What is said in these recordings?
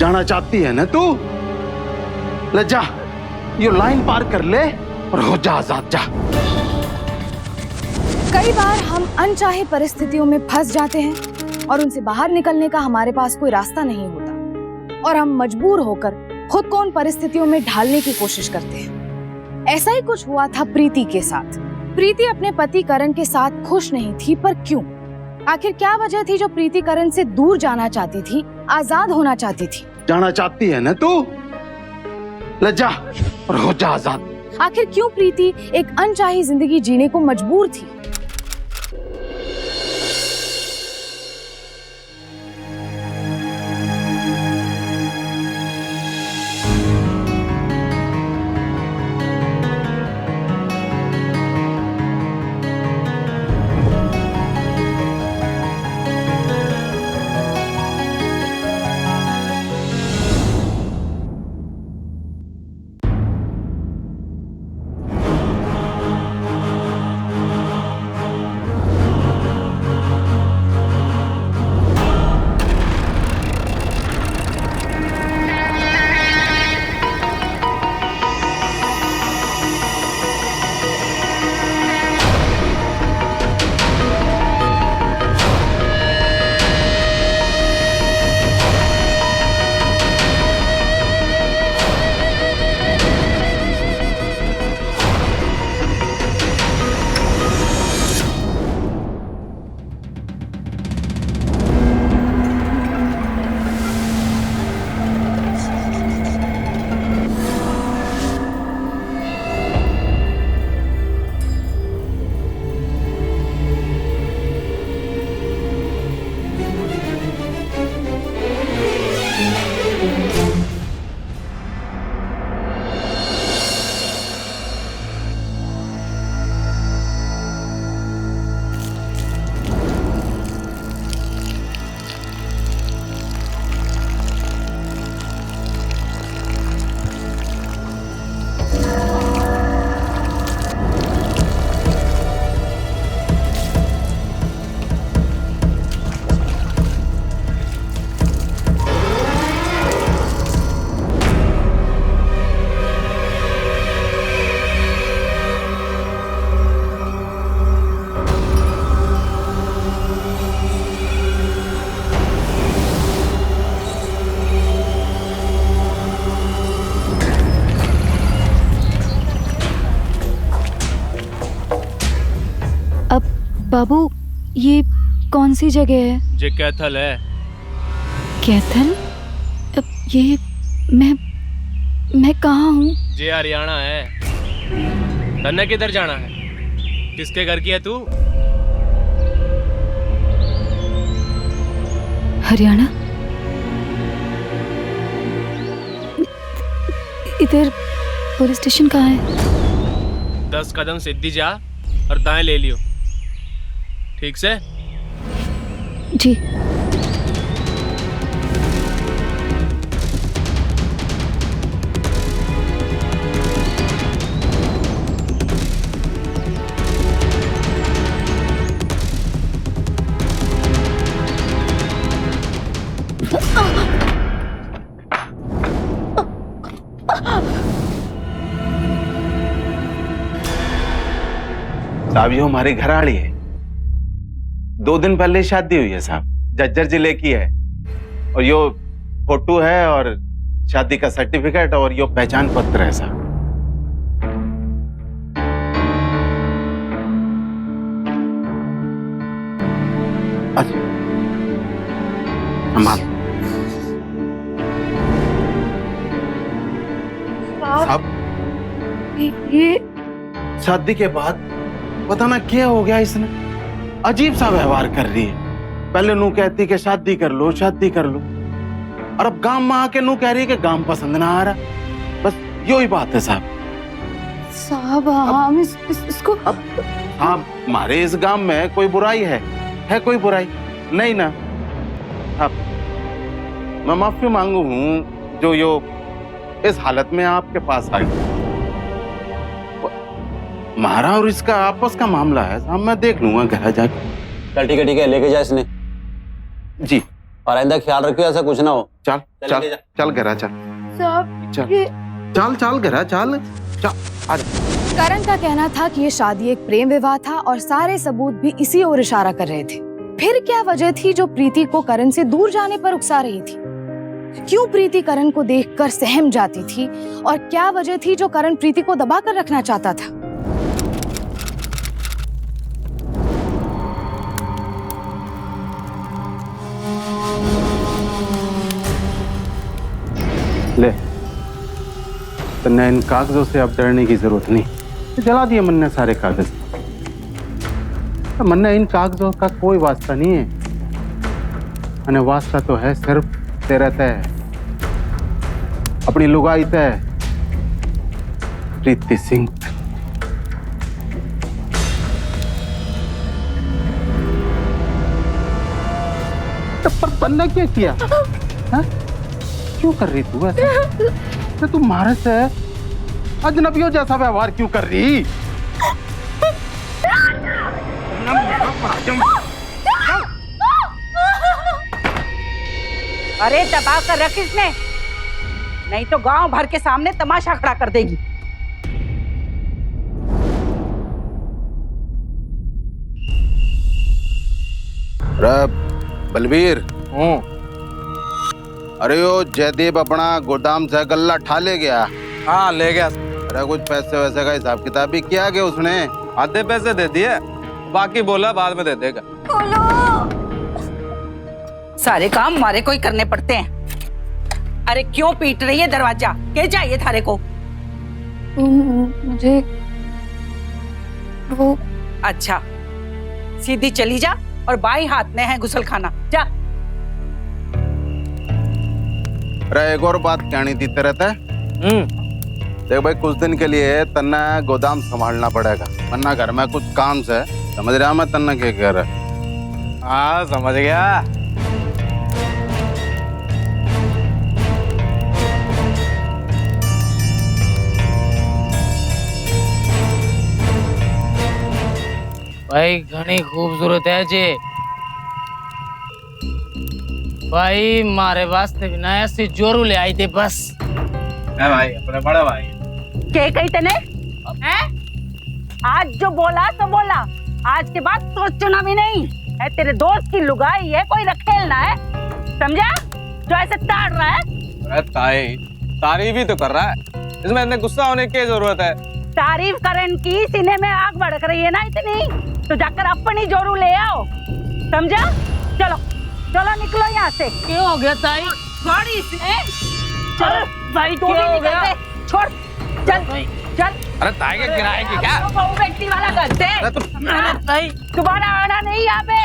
जाना चाहती है ना तू? ले जा, ये लाइन पार कर ले और हो जा आजाद, जा। कई बार हम अनचाहे परिस्थितियों में फंस जाते हैं और उनसे बाहर निकलने का हमारे पास कोई रास्ता नहीं होता और हम मजबूर होकर खुद को उन परिस्थितियों में ढालने की कोशिश करते हैं। ऐसा ही कुछ हुआ था प्रीति के साथ। प्रीति अपने पति करण के साथ खुश नहीं थी, पर क्यों? आखिर क्या वजह थी जो प्रीति करण से दूर जाना चाहती थी, आजाद होना चाहती थी? जाना चाहती है ना तू? ले जा और हो जा आजाद। आखिर क्यों प्रीति एक अनचाही जिंदगी जीने को मजबूर थी? बाबू, ये कौन सी जगह है? ये कैथल है। कैथल? अब ये मैं कहाँ हूँ? ये हरियाणा है। तन्ने किधर जाना है? किसके घर की है तू? हरियाणा? इधर पुलिस स्टेशन कहाँ है? 10 कदम सीधी जा और दाएं ले लियो, ठीक से? जी। साहब, ये हमारे घर आड़ी है। 2 दिन पहले शादी हुई है साहब, जज्जर जिले की है। और यो फोटो है और शादी का सर्टिफिकेट और यो पहचान पत्र है साहब। साहब, ये शादी के बाद पता ना क्या हो गया, इसने अजीब सा व्यवहार कर रही है। पहले नू कहती कि शादी कर लो, शादी कर लो, और अब गांव में आके नू कह रही है कि गांव पसंद ना आ रहा। बस यो ही बात है साहब। साहब, हम इसको अब हाँ, हमारे इस गांव में कोई बुराई है कोई बुराई नहीं ना। अब मैं माफी मांगू हूँ जो यो इस हालत में आपके पास आई। हमारा और इसका आपस का मामला है साहब, मैं देख लूंगा घर जाके। चल ठीक है, लेके जा इसने। जी और आइंदा ख्याल रखियो ऐसा कुछ ना हो। चल चल चल ले जा। चल घरा चल साहब चल ये चल चल घरा चल चल आ जा। करण का कहना था कि ये शादी एक प्रेम विवाह था और सारे सबूत भी इसी ओर इशारा कर रहे थे। फिर क्या वजह थी जो प्रीति को करण से दूर जाने पर उकसा रही थी? क्यों प्रीति करण को देखकर सहम जाती थी और क्या वजह थी जो करण प्रीति को दबा कर रखना चाहता था? ले तन्ने इन कागजों से अब डरने की जरूरत नहीं। जला दिए मन ने सारे कागज। मन ने इन कागजों का कोई वास्ता नहीं है। अने वास्ता तो है सिर्फ तेरा तय, अपनी लुगाई तय प्रीति सिंह। पर तन्ने क्या किया? हा? क्यों कर रही तू ऐसा? तू मारे से अजनबियों जैसा व्यवहार क्यों कर रही? अरे दबा कर रख इसने, नहीं तो गांव भर के सामने तमाशा खड़ा कर देगी। बलबीर, अरे यो जयदेव अपना गोदाम से गल्ला ठा ले गया। हाँ ले गया। अरे कुछ पैसे वैसे का हिसाब किताब भी किया गया उसने? आधे पैसे दे दिए, बाकी बोला बाद में दे देगा। सारे काम हमारे को ही करने पड़ते हैं। अरे क्यों पीट रही है दरवाजा? क्या चाहिए थारे को? मुझे वो अच्छा, सीधी चली जा और बाई हाथ में है गुसल खाना, जा। अरे एक और बात कहनी थी तेरे ते। देख भाई, कुछ दिन के लिए तन्ना गोदाम संभालना पड़ेगा, वरना घर में कुछ काम से। समझ रहा मैं तन्ना क्या कह रहा है? हाँ समझ गया। भाई घनी खूबसूरत है जे भाई, मारे वास्ते भी ना ऐसी जोरू ले आई थे बस। है भाई, अपने बड़ा भाई। क्या कही तने? हैं? आज जो बोला तो बोला, आज के बाद सोचना भी नहीं है। तेरे दोस्त की लुगाई है, कोई रखेलना है, समझा? जो ऐसे ताड़ रहा है। अरे ताई, तारीफ ही तो कर रहा है, इसमें इतने गुस्सा होने की जरूरत है? तारीफ करन की सीने में आग भड़क रही है ना इतनी, तो जाकर अपनी जोरू ले आओ, समझा? चलो चलो निकलो यहाँ से। क्यों हो गया ताई? गाड़ी से चल भाई, तू भी निकल दे, छोड़, चल चल। अरे ताई के किराए की क्या? व्यक्ति वाला घर से ताई दोबारा आना नहीं यहाँ पे।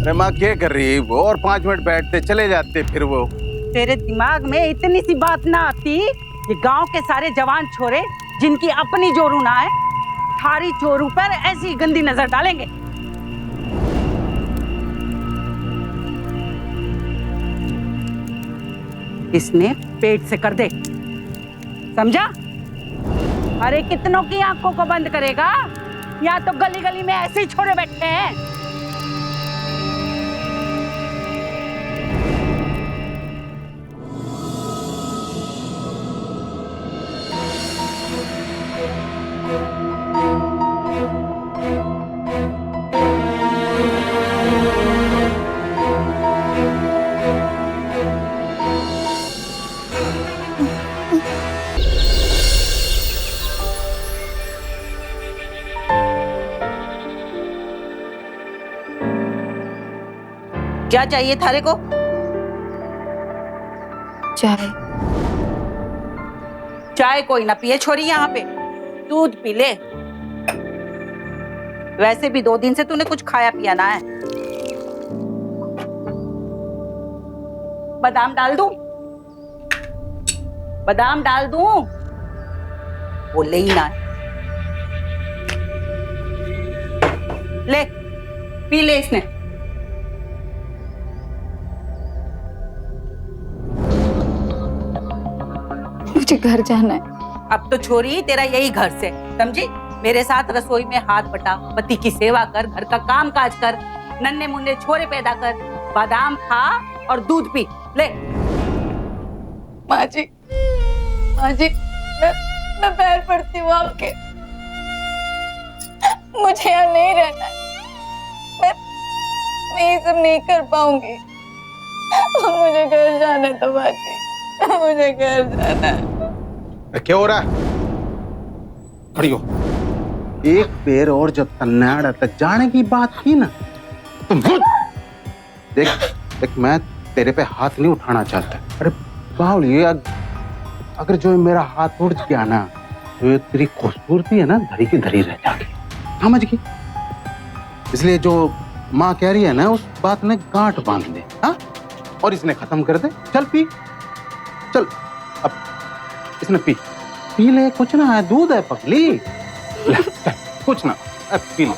अरे माँ क्या कर रही है वो? और 5 मिनट बैठते चले जाते फिर वो। तेरे दिमाग में इतनी सी बात ना आती? ये गांव के सारे जवान छोरे जिनकी अपनी जोरू ना है, थारी जोरू पर ऐसी गंदी नजर डालेंगे। इसने पेट से कर दे, समझा? अरे कितनों की आंखों को बंद करेगा? यहाँ तो गली गली में ऐसे ही छोरे बैठे हैं। क्या चाहिए थारे को? चाय। चाय कोई ना पिए छोरी यहाँ पे, दूध पी ले। वैसे भी 2 दिन से तूने कुछ खाया पिया ना है। बादाम डाल दूं? बादाम डाल दूं? बोले ही ना। ले पी ले इसने। मुझे घर जाना है। अब तो छोरी तेरा यही घर से, समझी? मेरे साथ रसोई में हाथ बटा, पति की सेवा कर, घर का काम काज कर, नन्हे मुन्ने छोरे पैदा कर, बादाम खा और दूध पी। ले माँ जी, मैं पैर पड़ती हूँ आपके, मुझे यहाँ नहीं रहना है। मैं ये सब नहीं कर पाऊंगी। मुझे घर जाना है तो माँ जी, मुझे घर जाना है। क्या हो रहा है? खड़ी हो। एक पैर और जब तन्नाड़ा तक जाने की बात की ना, तुम देख मैं तेरे पे हाथ नहीं उठाना चाहता। अरे बावली, अगर जो मेरा हाथ उठ गया ना तो ये तेरी खूबसूरती है ना धरी की धरी रह जाएगी, समझ गई? इसलिए जो माँ कह रही है ना उस बात में गांठ बांध दे, हाँ? और इसने खत्म कर दे। चल पी, चल अब इसने पी ले, कुछ ना है, दूध है पगली, ले, चल, कुछ ना, अब पी ले,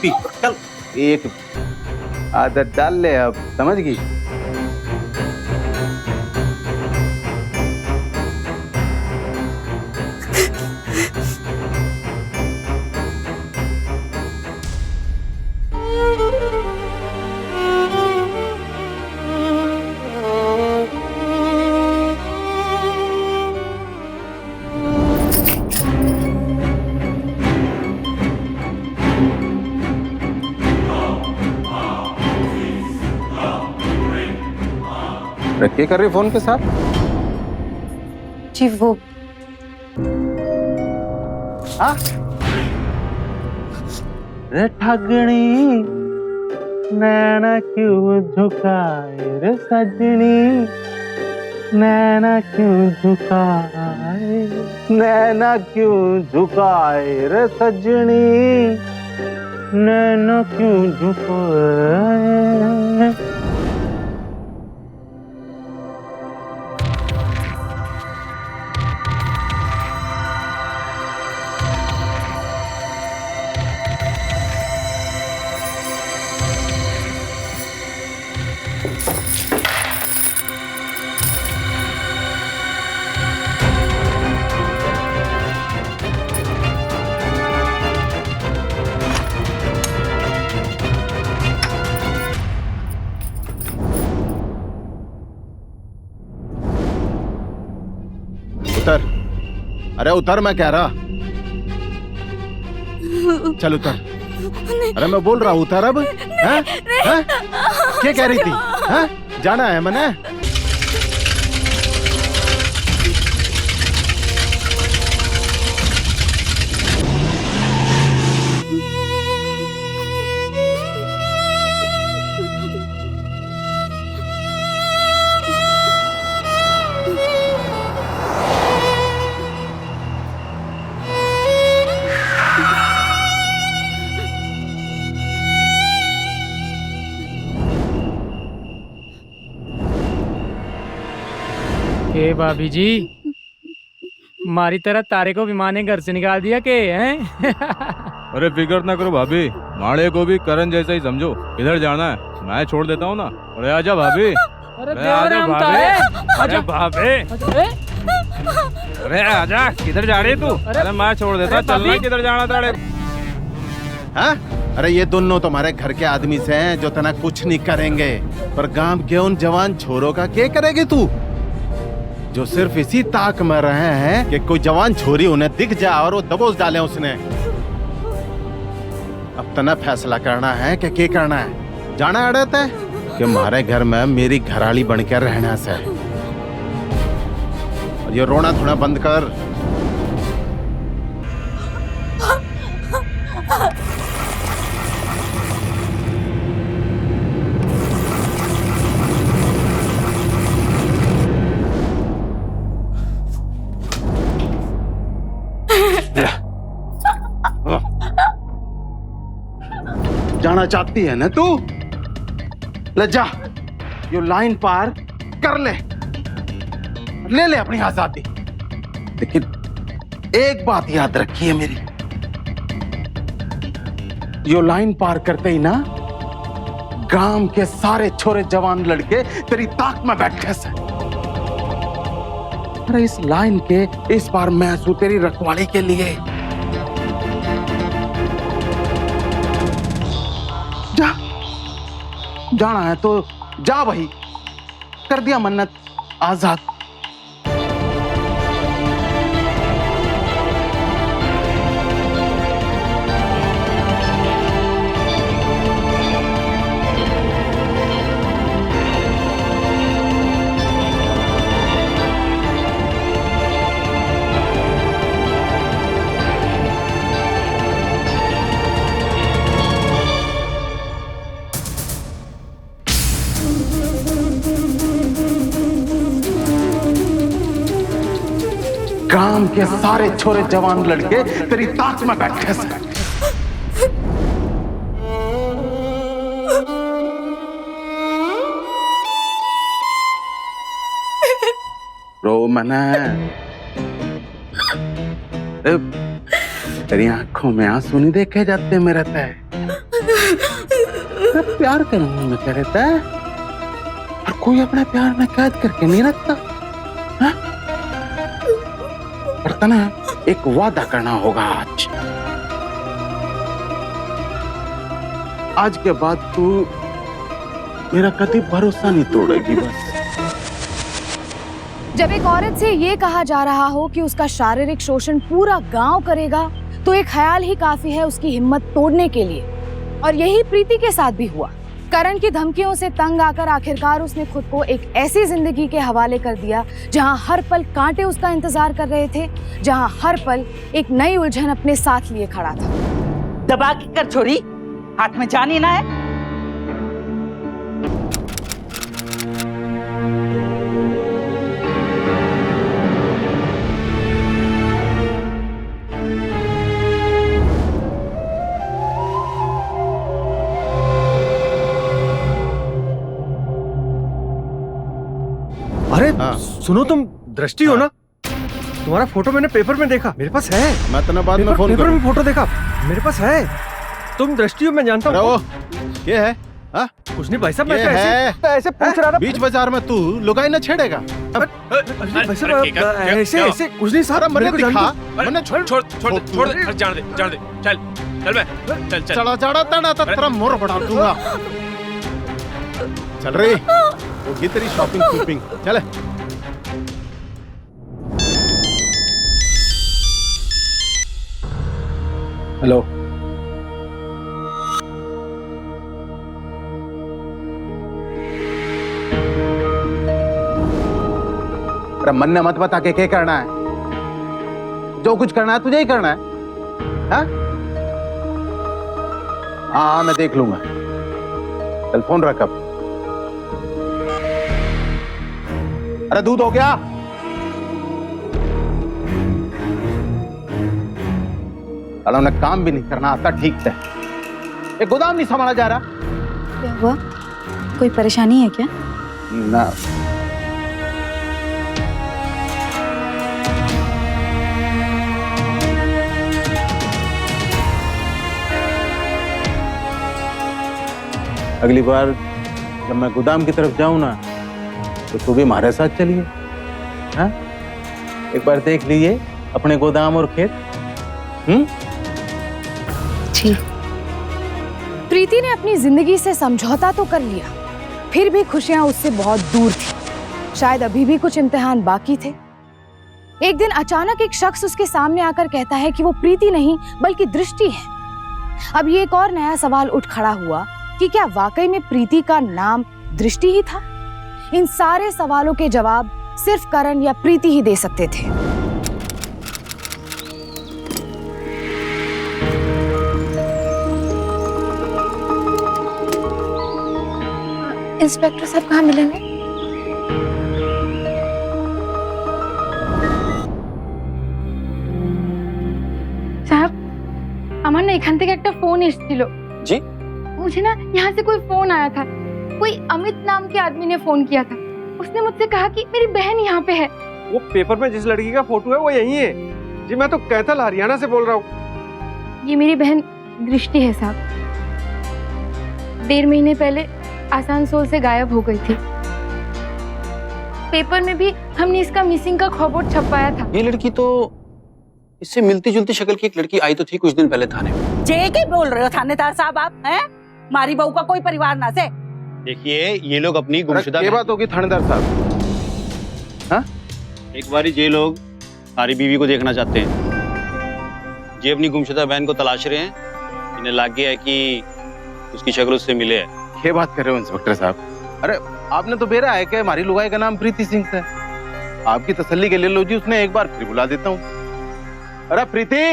पी, चल एक आदत डाल ले, अब समझ गई? क्या कर रही फोन के साथ? जी वो रे ठगनी नैना क्यों झुकाए रे सजनी, नैना क्यों झुकाए, नैना क्यों झुकाए रे सजनी, नैना क्यों झुकाए। उतर, अरे उतर, मैं कह रहा। चल उतर। अरे मैं बोल रहा हूँ उतर अब। हैं? हैं? क्या कह रही थी? हैं? जाना है मैंने। ए भाभी जी, हमारी तरह तारे को भी माँ ने घर से निकाल दिया के हैं? अरे फिक्र ना करो भाभी, माड़े को भी करण जैसा ही समझो। इधर जाना है, मैं छोड़ देता हूँ ना। अरे आजा भाभी, अरे आजा हम भाभी, आजा अरे भाभी, अरे आजा, किधर जा रही है तू? अरे मैं छोड़ देता, चलना किधर जाना ताड़े। हाँ? अरे ये दोनों तुम्हारे घर के आदमी से हैं जो तना कुछ नहीं करेंगे, पर गांव के उन जवान छोरों का क्या करेगी तू, जो सिर्फ इसी ताक में रहे हैं कि कोई जवान छोरी उन्हें दिख जाए और वो दबोच डाले उसने। अब तना फैसला करना है कि क्या करना है। जाना अड़त है कि हमारे घर में मेरी घराली बनकर रहना से। और ये रोना धोना बंद कर। जाना चाहती है ना तू? ले जा, यो लाइन पार कर ले ले अपनी आजादी। लेकिन एक बात याद रखिए मेरी, यो लाइन पार करते ही ना गांव के सारे छोरे जवान लड़के तेरी ताक में बैठे से। अरे इस लाइन के इस बार मैं हूं तेरी रखवाली के लिए। जा, जाना है तो जा वही कर दिया मन्नत आजाद। गांव के सारे छोरे जवान लड़के तेरी ताक में बैठे से। रो मना, तेरी आंखों में आंसू नहीं देखे जाते मेरे तय। प्यार करूंगा मैं कह रहता है, और कोई अपना प्यार में कैद करके नहीं रखता। करता ना, एक वादा करना होगा आज के बाद तू मेरा कभी भरोसा नहीं तोड़ेगी बस। जब एक औरत से ये कहा जा रहा हो कि उसका शारीरिक शोषण पूरा गांव करेगा, तो एक ख्याल ही काफी है उसकी हिम्मत तोड़ने के लिए। और यही प्रीति के साथ भी हुआ। करण की धमकियों से तंग आकर आखिरकार उसने खुद को एक ऐसी जिंदगी के हवाले कर दिया जहां हर पल कांटे उसका इंतजार कर रहे थे, जहां हर पल एक नई उलझन अपने साथ लिए खड़ा था। दबा के कर छोरी, हाथ में जान ही ना है। अरे सुनो, तुम दृष्टि हो ना? तुम्हारा फोटो मैंने पेपर में देखा, मेरे पास है। मैं तना बाद में फोन पेपर करूं। में फोटो देखा, मेरे पास है। तुम दृष्टि हो, मैं जानता हूँ। ये है हाँ? कुछ नहीं भाई साहब, मैं ये तो है। ऐसे पूछ रहा था। बीच बाजार में तू लुगाई न छेड़ेगा। भाई साहब ऐसे ऐसे कुछ नहीं साहब, मैंने मेरे को दिखा, जानते- मैंने छोड़ छोड़ छोड़ छोड़ दे, जान दे चल चल बे, चल चल चला चढ़ा तना तो तेरा मोर बढ़ा दूंगा। चल रही होगी तेरी शॉपिंग शॉपिंग, चले। हेलो, अरे मन ने मत बता के क्या करना है। जो कुछ करना है तुझे ही करना है। हाँ हाँ, मैं देख लूंगा। चल फोन रख अब। अरे दूध हो गया? साला उन्हें काम भी नहीं करना आता ठीक से। एक गोदाम नहीं संभाला जा रहा। क्या हुआ? कोई परेशानी है क्या? ना, अगली बार जब मैं गोदाम की तरफ जाऊं ना, तो तू भी हमारे साथ चलिए। हाँ, एक बार देख लीजिए अपने गोदाम और खेत। ठीक। प्रीति ने अपनी जिंदगी से समझौता तो कर लिया, फिर भी खुशियां उससे बहुत दूर थी। शायद अभी भी कुछ इम्तिहान बाकी थे। एक दिन अचानक एक शख्स उसके सामने आकर कहता है कि वो प्रीति नहीं बल्कि दृष्टि है। अब ये एक और नया सवाल उठ खड़ा हुआ कि क्या वाकई में प्रीति का नाम दृष्टि ही था? इन सारे सवालों के जवाब सिर्फ करण या प्रीति ही दे सकते थे। इंस्पेक्टर साहब कहाँ मिलेंगे? সাহেব, আমার না এখান থেকে একটা ফোন এসেছিল। जी? मुझे ना यहाँ से कोई फोन आया था। कोई अमित नाम के आदमी ने फोन किया था। उसने मुझसे कहा कि मेरी बहन यहाँ पे है। वो पेपर में जिस लड़की का फोटो है वो यही है जी। मैं तो कैथल हरियाणा से बोल रहा हूँ। ये मेरी बहन दृष्टि है साहब। 1.5 महीने पहले आसनसोल से गायब हो गई थी। पेपर में भी हमने इसका मिसिंग का खबर छपवाया था। ये लड़की तो इससे मिलती जुलती शक्ल की एक लड़की आई तो थी कुछ दिन पहले थाने में। जे के बोल रहे हो थानेदार साहब आप? हैं मारी बहू का कोई परिवार ना से? देखिए ये लोग अपनी गुमशुदा ये बात होगी थानेदार साहब। हाँ एक बारी ये लोग सारी बीवी को देखना चाहते हैं। ये अपनी गुमशुदा बहन को तलाश रहे हैं। इन्हें लग गया है कि उसकी शक्ल उससे मिले है। ये बात कर रहे हो इंस्पेक्टर साहब? अरे आपने तो बेरा है कि हमारी लुगाई का नाम प्रीति सिंह है। आपकी तसल्ली के लिए लो जी, उसने एक बार फिर बुला देता हूँ। अरे प्रीति,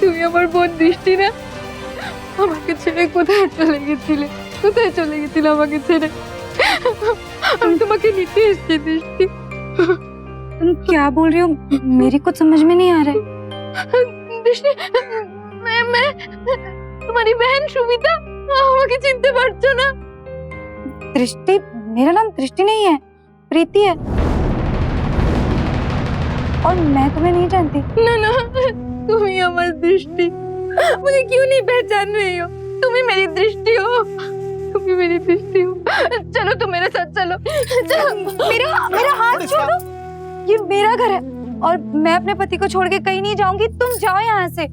তুমি আমার বোন দৃষ্টি না, আমাকে ছেড়ে কোথায় চলে গেছিলে? কোথায় চলে গেছিলে আমাকে ছেড়ে? আমি তোমাকে নিতে এসেছি দৃষ্টি। तुम क्या बोल रही हो? मेरी कुछ समझ में नहीं आ रहा है। দৃষ্টি, मैं तुम्हारी बहन सुमिता, আমাকে চিনতে পারছো না? दृष्टि? मेरा नाम दृष्टि नहीं है, प्रीति है। और मैं तुम्हें नहीं जानती। ना ना, तुम्ही আমার दृष्टि। मुझे क्यों नहीं पहचान रही हो? तुम्ही मेरी दृष्टि हो, तुम्ही मेरी दृष्टि हो। चलो तुम मेरे साथ चलो, चलो। मेरा हाथ छोड़ो, ये मेरा घर है और मैं अपने पति को छोड़ के कहीं नहीं जाऊंगी। तुम जाओ यहाँ से।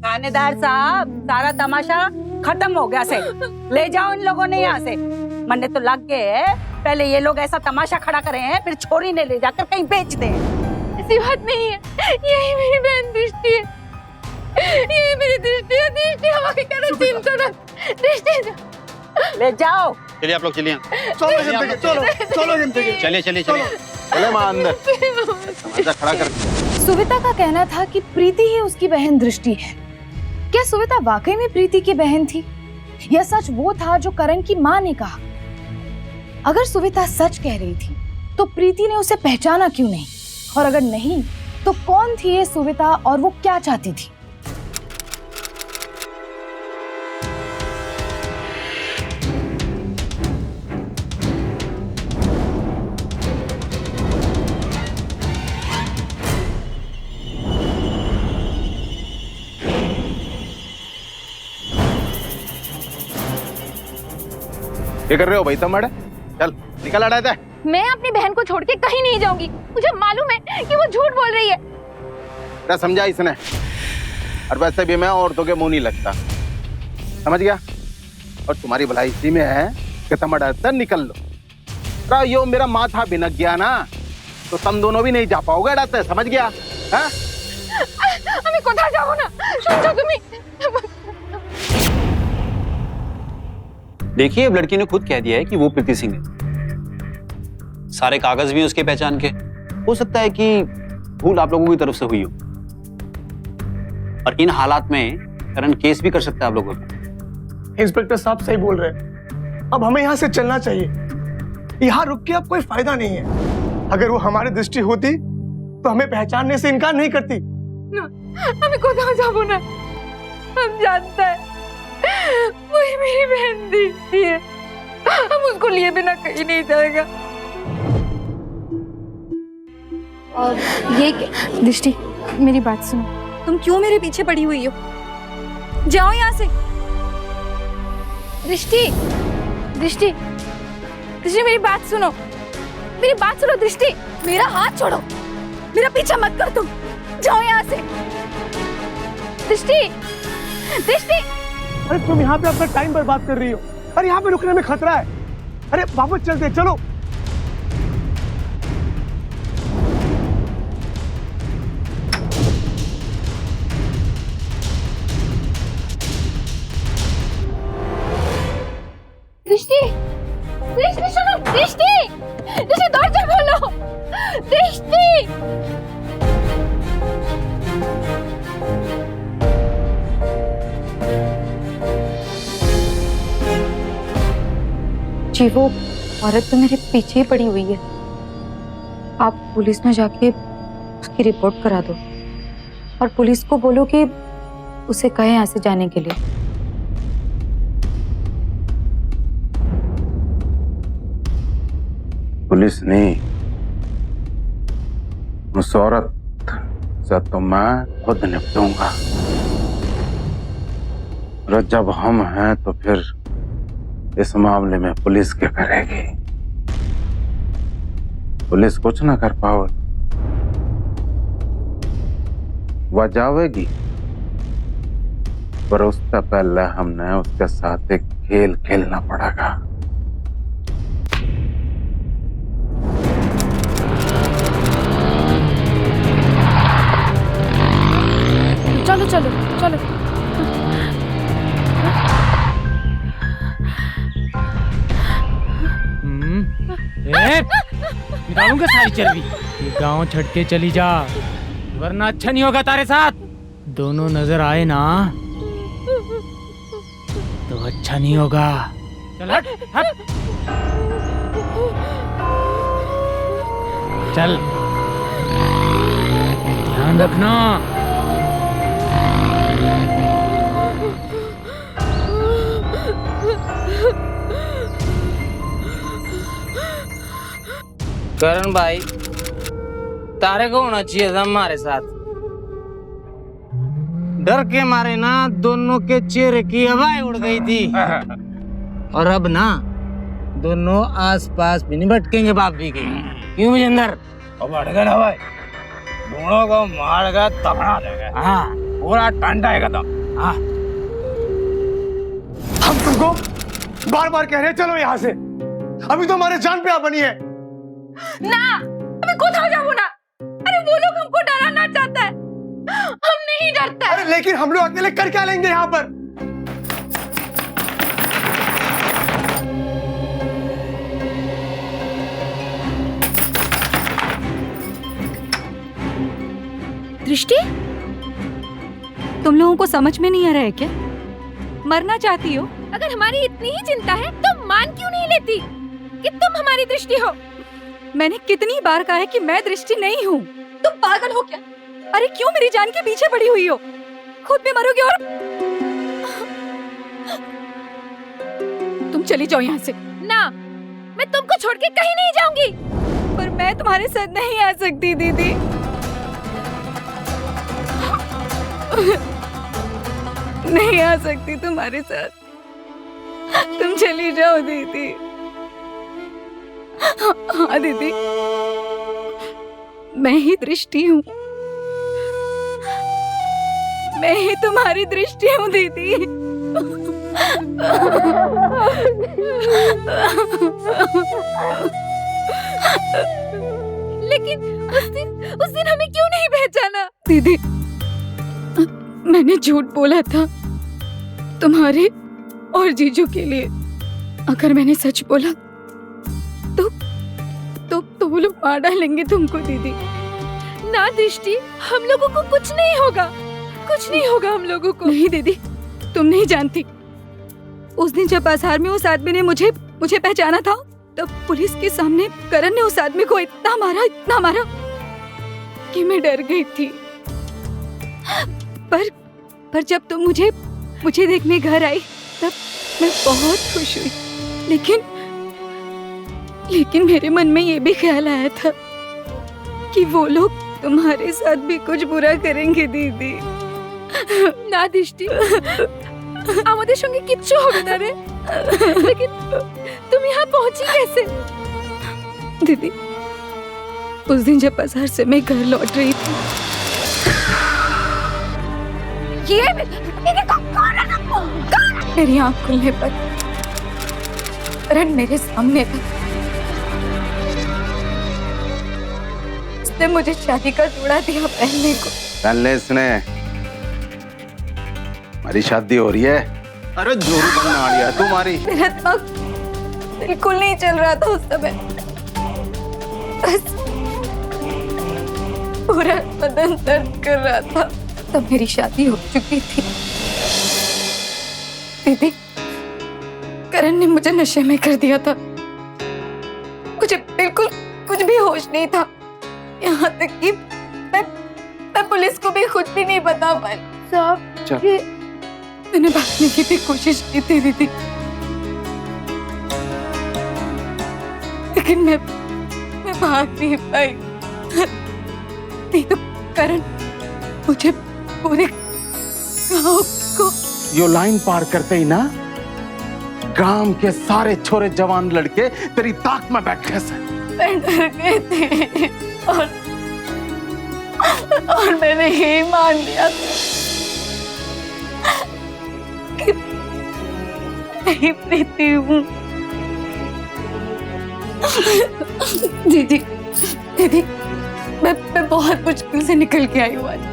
थानेदार साहब, सारा तमाशा खत्म हो गया से। ले जाओ इन लोगों ने यहाँ से। मन्ने तो लग गए पहले ये लोग ऐसा तमाशा खड़ा करे हैं, फिर छोरी ने ले जाकर कहीं बेच दे। ऐसी बात नहीं है, यही मेरी बहन दृष्टि है, यही मेरी दृष्टि है। दृष्टि हमारी करो चिंता ना, दृष्टि ले जाओ। चलिए आप लोग चलिए। चलिए चलिए चलिए। चले माँ अंदर। समझा खड़ा कर। सुविता का कहना था कि प्रीति ही उसकी बहन दृष्टि है। क्या सुविता वाकई में प्रीति की बहन थी, या सच वो था जो करण की माँ ने कहा? अगर सुविता सच कह रही थी तो प्रीति ने उसे पहचाना क्यों नहीं? और अगर नहीं तो कौन थी ये सुविता और वो क्या चाहती थी? क्या कर रहे हो भाई तुम? चल निकल अड़ा था। मैं अपनी बहन को छोड़ के कहीं नहीं जाऊंगी। मुझे मालूम है कि वो झूठ बोल रही है। समझा इसने, और वैसे भी मैं औरतों के मुंह नहीं लगता, समझ गया? और तुम्हारी भलाई इसी में है कि तुम अड़ा निकल लो। यो मेरा माथा बिनक गया ना तो तुम दोनों भी नहीं जा पाओगे अड़ाते, समझ गया? हाँ? আমি কোথায় যাব না, শুনছো তুমি? देखिए अब लड़की ने खुद कह दिया है कि वो प्रीति सिंह है। सारे कागज भी उसके पहचान के। हो सकता है कि भूल आप लोगों की तरफ से हुई हो, और इन हालात में करण केस भी कर सकता है आप लोगों को। इंस्पेक्टर साहब सही बोल रहे हैं। अब हमें यहाँ से चलना चाहिए। यहाँ रुक के अब कोई फायदा नहीं है। अगर वो हमारी दृष्टि होती तो हमें पहचानने से इनकार नहीं करती। আমি কোথাও যাব না। हम जानता है वही मेरी बहन दृष्टि है, हम उसको लिए बिना कहीं नहीं जाएगा। और ये दृष्टि, मेरी बात सुनो। तुम क्यों मेरे पीछे पड़ी हुई हो? जाओ यहाँ से। दृष्टि, दृष्टि, दृष्टि मेरी बात सुनो, मेरी बात सुनो दृष्टि। मेरा हाथ छोड़ो, मेरा पीछा मत कर तुम। जाओ यहाँ से। दृष्टि, दृष्टि। अरे तुम यहाँ पे अपना टाइम बर्बाद कर रही हो। अरे यहाँ पे रुकने में खतरा है। अरे वापस चलते, चलो। दृष्टि, दृष्टि सुनो, दृष्टि, दृष्टि दरजा खोलो, दृष्टि। जी वो औरत तो मेरे पीछे ही पड़ी हुई है। आप पुलिस में जाके उसकी रिपोर्ट करा दो और पुलिस को बोलो कि उसे कहे यहाँ से जाने के लिए। पुलिस नहीं, उस औरत से तो मैं खुद निपटूंगा। और जब हम हैं तो फिर इस मामले में पुलिस क्या करेगी? पुलिस कुछ ना कर पाओ, वह जावेगी, पर उससे पहले हमने उसके साथ एक खेल खेलना पड़ेगा। चलो चलो चलो। निकालूंगा सारी चर्बी। ये गांव छट के चली जा, वरना अच्छा नहीं होगा तारे साथ। दोनों नजर आए ना तो अच्छा नहीं होगा। चल हट हट। चल ध्यान रखना। करण भाई, तारे को होना चाहिए था हमारे साथ। डर के मारे ना दोनों के चेहरे की हवाएं उड़ गई थी। और अब ना दोनों आसपास भी नहीं भटकेंगे बाप भी के। क्यों मजेंद्र? अब भटके ना भाई, दोनों को मार का तबड़ा देगा। हाँ पूरा टंडा है तो। हाँ हम तुमको बार बार कह रहे हैं चलो यहाँ से, अभी तो हमारे जान पे आ बनी है। ना, अबे खुद आ जाओ ना। अरे वो लोग हमको डराना चाहता है, हम नहीं डरते। अरे लेकिन हम लोग अकेले कर क्या लेंगे यहाँ पर? दृष्टि, तुम लोगों को समझ में नहीं आ रहा है क्या? मरना चाहती हो? अगर हमारी इतनी ही चिंता है तो मान क्यों नहीं लेती कि तुम हमारी दृष्टि हो? मैंने कितनी बार कहा है कि मैं दृष्टि नहीं हूँ। तुम पागल हो क्या? अरे क्यों मेरी जान के पीछे पड़ी हुई हो? खुद भी मरोगे और तुम चली जाओ यहाँ से। ना, मैं तुमको छोड़ के कहीं नहीं जाऊंगी। पर मैं तुम्हारे साथ नहीं आ सकती दीदी। नहीं आ सकती तुम्हारे साथ। तुम चली जाओ दीदी। हाँ दीदी, मैं ही दृष्टि हूँ, मैं ही तुम्हारी दृष्टि हूँ दीदी। लेकिन उस दिन हमें क्यों नहीं पहचाना? दीदी, मैंने झूठ बोला था तुम्हारे और जीजू के लिए। अगर मैंने सच बोला तो वो लोग मार डालेंगे तुमको दीदी। ना दृष्टि, हम लोगों को कुछ नहीं होगा, कुछ नहीं होगा हम लोगों को। नहीं दीदी, तुम नहीं जानती। उस दिन जब बाजार में उस आदमी ने मुझे पहचाना था, तब पुलिस के सामने करण ने उस आदमी को इतना मारा कि मैं डर गई थी। पर जब तुम मुझे देखने घर आई तब मैं बहुत खुश हुई। लेकिन मेरे मन में ये भी ख्याल आया था कि वो लोग तुम्हारे साथ भी कुछ बुरा करेंगे दीदी। ना दृष्टि, আমাদের সঙ্গে কিচ্ছু হবে না রে। लेकिन तुम यहाँ पहुंची कैसे? दीदी, उस दिन जब बाजार से मैं घर लौट रही थी, मेरी आँख खुलने पर करण मेरे सामने था। उसने मुझे शादी का जोड़ा दिया पहनने को। पहले इसने हमारी शादी हो रही है। अरे जोरू बनने वाली है तुम्हारी। मेरा दिमाग बिल्कुल नहीं चल रहा था उस समय, बस पूरा बदन दर्द कर रहा था। तब मेरी शादी हो चुकी थी। दीदी, करण ने मुझे नशे में कर दिया था। मुझे बिल्कुल कुछ भी होश नहीं था, यहाँ तक कि मैं पुलिस को भी कुछ भी नहीं बता पाई। साहब, मैंने भागने की भी कोशिश की थी दीदी, लेकिन मैं भाग नहीं पाई। नहीं तो करण मुझे पूरे गांव को। यो लाइन पार करते ही ना गांव के सारे छोरे जवान लड़के तेरी ताक में बैठे से। मैं डर गई थी और मैंने यही मान लिया कि नहीं प्रीति हूँ। दीदी दीदी मैं बहुत मुश्किल से निकल के आई हूँ आज।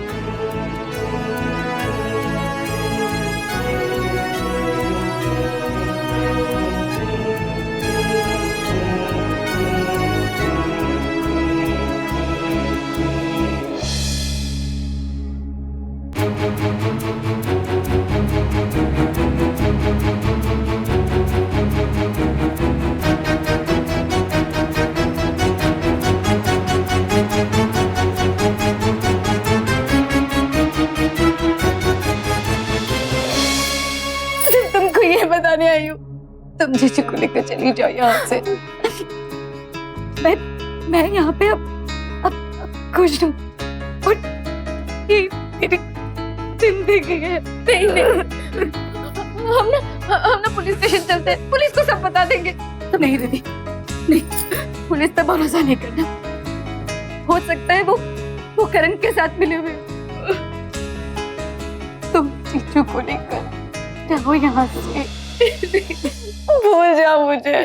तुमको ये बताने आई हूँ, तुम जीजू को लेकर चली जाओ यहाँ से। मैं यहाँ पे अब खुश हूँ और ये मेरी जिंदगी है। नहीं हम ना पुलिस स्टेशन चलते हैं, पुलिस को सब बता देंगे। तो नहीं दीदी नहीं, पुलिस पे भरोसा नहीं करना। हो सकता है वो करण के साथ मिले हुए। तुम जीजू को लेकर जाओ यहाँ से, भूल जाओ मुझे।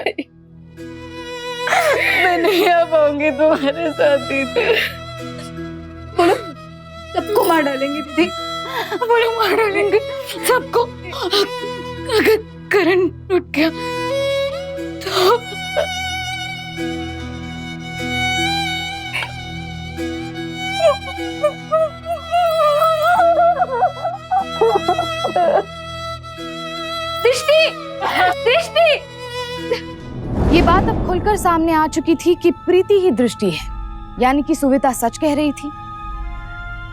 मैं नहीं आ पाऊंगी तुम्हारे साथ दीदी। बोलो सबको मार डालेंगे दीदी, बोलो मार डालेंगे सबको। अगर करण उठ गया तो दृष्टि दृष्टि। ये बात अब खुलकर सामने आ चुकी थी कि प्रीति ही दृष्टि है, यानी कि सुविता सच कह रही थी।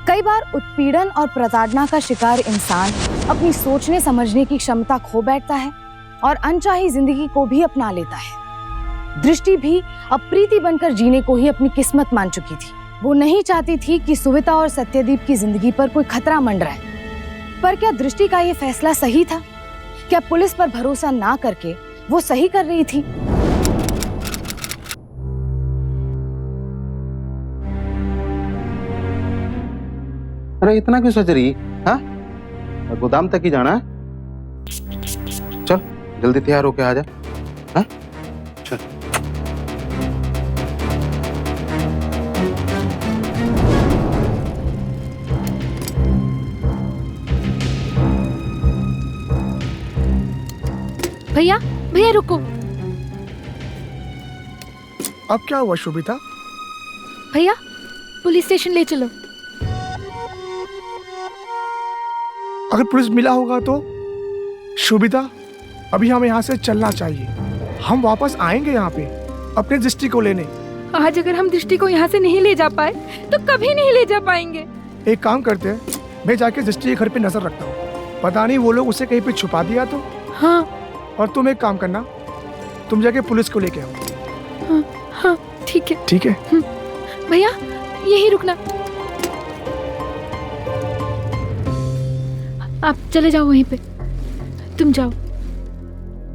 कई बार उत्पीड़न और प्रताड़ना का शिकार इंसान अपनी सोचने समझने की क्षमता खो बैठता है और अनचाही जिंदगी को भी अपना लेता है। दृष्टि भी अब प्रीति बनकर जीने को ही अपनी किस्मत मान चुकी थी। वो नहीं चाहती थी कि सुविता और सत्यदीप की जिंदगी पर कोई खतरा मंडराए। पर क्या दृष्टि का ये फैसला सही था? क्या पुलिस पर भरोसा ना करके वो सही कर रही थी? अरे इतना क्यों सोच रही? हाँ, गोदाम तक ही जाना है। चल जल्दी तैयार होके आ जा। हाँ? चल। भैया भैया रुको। अब क्या हुआ शोभिता? भैया पुलिस स्टेशन ले चलो। अगर पुलिस मिला होगा तो? शोभिता अभी हमें यहाँ से चलना चाहिए। हम वापस आएंगे यहाँ पे अपने दृष्टि को लेने। आज अगर हम दृष्टि को यहाँ से नहीं ले जा पाए तो कभी नहीं ले जा पाएंगे। एक काम करते हैं, मैं जाके दृष्टि के घर पे नजर रखता हूँ। पता नहीं वो लोग उसे कहीं पे छुपा दिया तो। हाँ। और तुम एक काम करना, तुम जाके पुलिस को लेके आओ। हाँ हाँ ठीक है। ठीक है भैया यही रुकना। आप चले जाओ वहीं पे, तुम जाओ।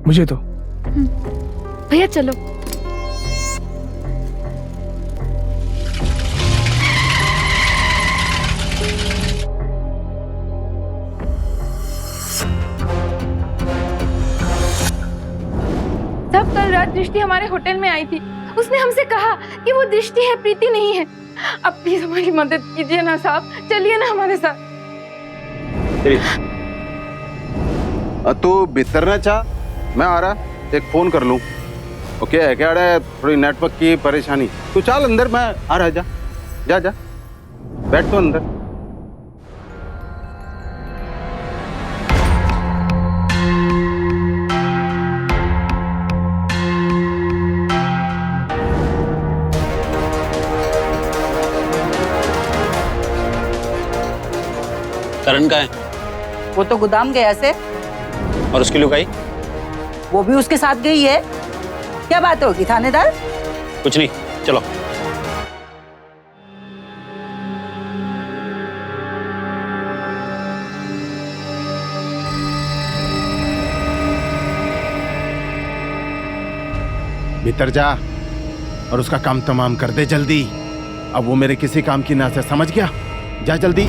मुझे तो भैया चलो। तब कल रात दृष्टि हमारे होटल में आई थी। उसने हमसे कहा कि वो दृष्टि है, प्रीति नहीं है। अब प्लीज हमारी मदद कीजिए ना साहब, चलिए ना हमारे साथ। तू भीतर ना चाह, मैं आ रहा, एक फोन कर लूं। ओके है क्या? थोड़ी नेटवर्क की परेशानी। तू चल अंदर, मैं आ रहा। जा जा जा, बैठ तो अंदर। करण का है? वो तो गोदाम गया से। और उसकी लुगाई? वो भी उसके साथ गई है। क्या बात होगी थानेदार? कुछ नहीं, चलो। भीतर जा। और उसका काम तमाम कर दे जल्दी। अब वो मेरे किसी काम की ना से, समझ गया? जा जल्दी।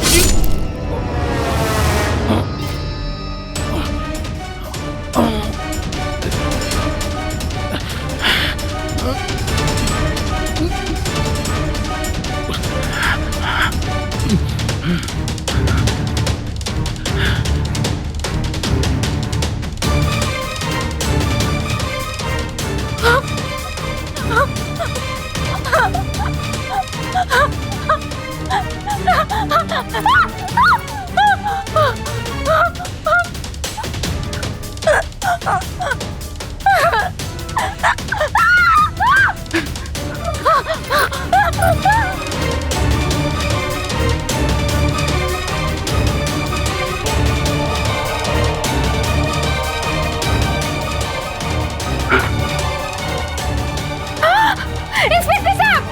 इंस्पेक्टर साहब!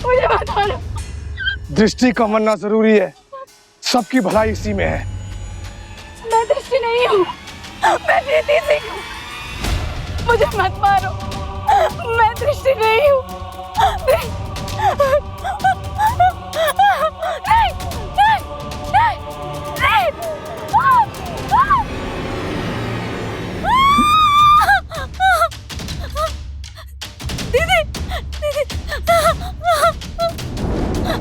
मुझे बता दो। दृष्टि का मरना जरूरी है, सबकी भलाई इसी में है। मैं दृष्टि नहीं हूँ, मैं प्रीति सिंह हूँ। मुझे मत मारो, मैं दृष्टि नहीं हूँ। नहीं, नहीं, नहीं, नहीं, दीदी,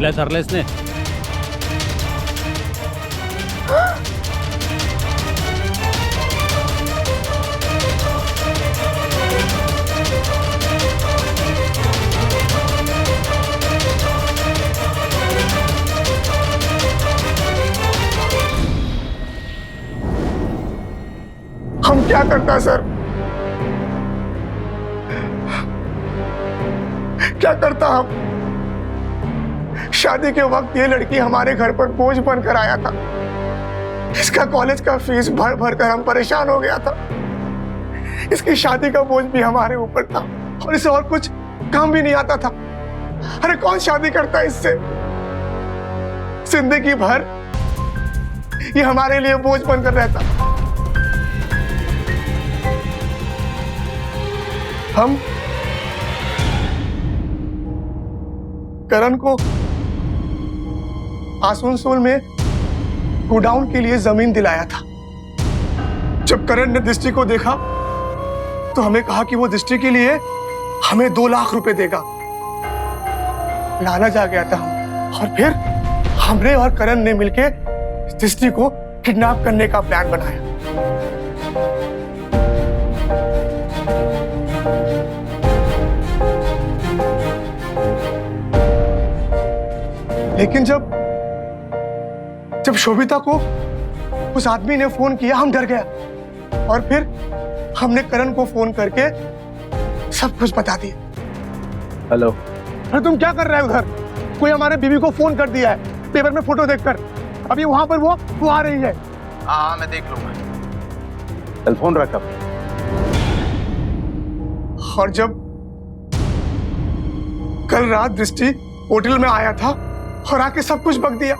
ले धर ले इसने। हम क्या करता सर, क्या करता हम? शादी के वक्त ये लड़की हमारे घर पर बोझ बनकर आया था। इसका कॉलेज का फीस भर भर कर हम परेशान हो गया था। इसकी शादी का बोझ भी हमारे ऊपर था और इसे और कुछ काम भी नहीं आता था। अरे कौन शादी करता है इससे? जिंदगी भर ये हमारे लिए बोझ बनकर रहता। हम करण को आसनसोल में गोडाउन के लिए जमीन दिलाया था। जब करण ने दृष्टि को देखा तो हमें कहा कि वो दृष्टि के लिए हमें 2 लाख रुपए देगा। लालच आ गया था हम, और फिर हमने और करण ने मिलकर दृष्टि को किडनैप करने का प्लान बनाया। लेकिन जब शोभिता को उस आदमी ने फोन किया, हम डर गया और फिर हमने करण को फोन करके सब कुछ बता दिया। हेलो। अरे तुम क्या कर रहे हो उधर? कोई हमारे बीवी को फोन कर दिया है पेपर में फोटो देखकर। अभी वहां पर वो आ रही है। हाँ मैं देख लूंगा। चल फोन रख अब। और जब कल रात दृष्टि होटल में आया था और आके सब कुछ बक दिया,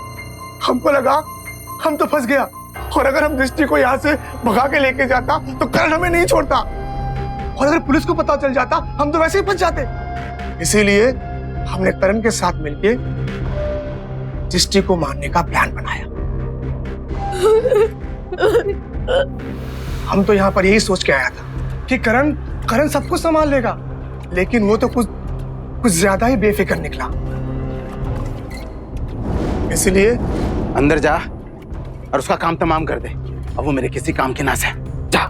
हमको लगा हम तो फंस गया। और अगर हम दृष्टि को यहाँ से भगा के लेके जाता तो करण हमें नहीं छोड़ता, और अगर पुलिस को पता चल जाता हम तो वैसे ही फंस जाते। इसीलिए हमने करण के साथ मिलके दृष्टि को मारने का प्लान बनाया। हम तो यहाँ पर यही सोच के आया था कि करण सब कुछ संभाल लेगा, लेकिन वो तो कुछ ज्यादा ही बेफिक्र निकला। इसलिए अंदर जा और उसका काम तमाम कर दे। अब वो मेरे किसी काम की ना से। जा।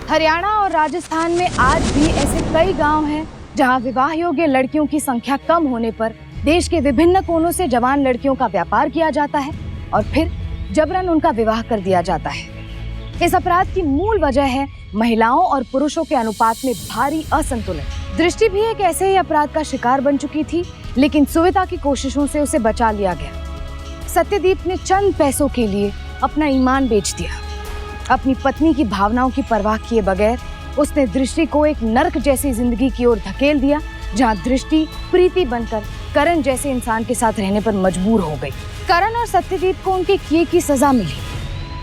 हरियाणा और राजस्थान में आज भी ऐसे कई गांव हैं जहां विवाह योग्य लड़कियों की संख्या कम होने पर देश के विभिन्न कोनों से जवान लड़कियों का व्यापार किया जाता है और फिर जबरन उनका विवाह कर दिया जाता है। इस अपराध की मूल वजह है महिलाओं और पुरुषों के अनुपात में भारी असंतुलन। दृष्टि भी एक ऐसे ही अपराध का शिकार बन चुकी थी, लेकिन सुविधा की कोशिशों से उसे बचा लिया गया। सत्यदीप ने चंद पैसों के लिए अपना ईमान बेच दिया। अपनी पत्नी की भावनाओं की परवाह किए बगैर उसने दृष्टि को एक नर्क जैसी जिंदगी की ओर धकेल दिया, जहां दृष्टि प्रीति बनकर करण जैसे इंसान के साथ रहने पर मजबूर हो गई। करण और सत्यदीप को उनके किए की सजा मिली।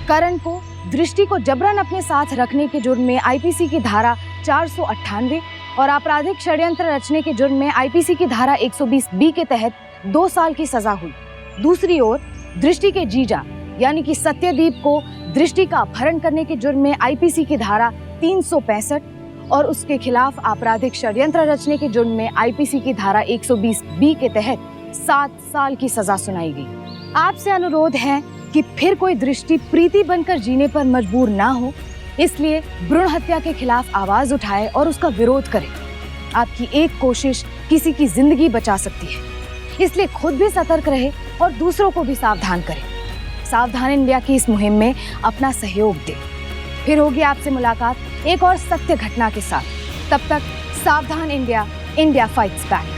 करण को दृष्टि को जबरन अपने साथ रखने के जुर्म में आईपीसी की धारा 498 और आपराधिक षड्यंत्र रचने के जुर्म में आईपीसी की धारा 120B के तहत 2 साल की सजा हुई। दूसरी ओर दृष्टि के जीजा यानी कि सत्यदीप को दृष्टि का अपहरण करने के जुर्म में आईपीसी की धारा 365 और उसके खिलाफ आपराधिक षड्यंत्र रचने के जुर्म में आईपीसी की धारा 120B के तहत 7 साल की सजा सुनाई गई। आपसे अनुरोध है कि फिर कोई दृष्टि प्रीति बनकर जीने पर मजबूर ना हो, इसलिए भ्रूण हत्या के खिलाफ आवाज उठाए और उसका विरोध करें। आपकी एक कोशिश किसी की जिंदगी बचा सकती है, इसलिए खुद भी सतर्क रहे और दूसरों को भी सावधान करें। सावधान इंडिया की इस मुहिम में अपना सहयोग दें। फिर होगी आपसे मुलाकात एक और सत्य घटना के साथ। तब तक सावधान इंडिया, इंडिया फाइट्स बैक।